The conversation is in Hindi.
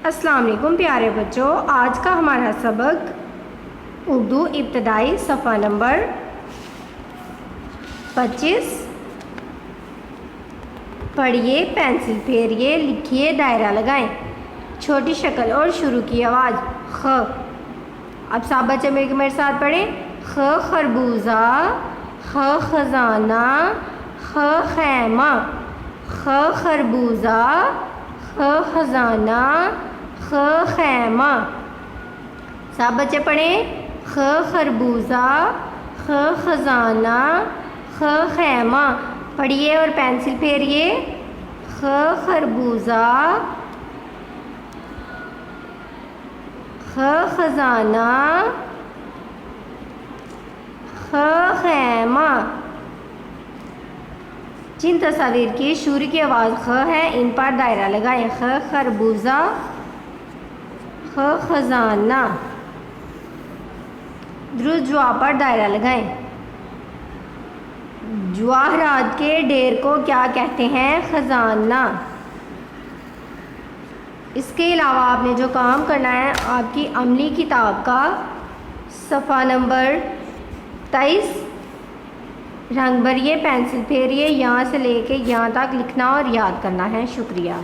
अस्सलाम वालेकुम प्यारे बच्चों, आज का हमारा सबक उर्दू इब्तदाई सफ़ा नंबर 25। पढ़िए, पेंसिल फेरिए, लिखिए, दायरा लगाएं। छोटी शक्ल और शुरू की आवाज़ ख। अब सब बच्चे मेरे साथ पढ़ें। ख खरबूजा, ख खजाना, ख खैमा। ख खरबूजा, ख खजाना, ख खैमा। सब बच्चे पढ़ें। ख खरबूजा, ख खजाना, ख खैमा। पढ़िए और पेंसिल फेरिए। ख खरबूजा, ख खजाना, ख खैमा। जिन तस्वीर की शुरू की आवाज़ ख है, इन पर दायरा लगाएं। ख खरबूजा, ख खजाना। दुरुस्त जवाब पर दायरा लगाएं। जवाहरात के ढेर को क्या कहते हैं? खजाना। इसके अलावा आपने जो काम करना है, आपकी अमली किताब का सफ़ा नंबर 23 रंग भरिए, पेंसिल फेरिए, यहाँ से लेके यहाँ तक लिखना और याद करना है। शुक्रिया।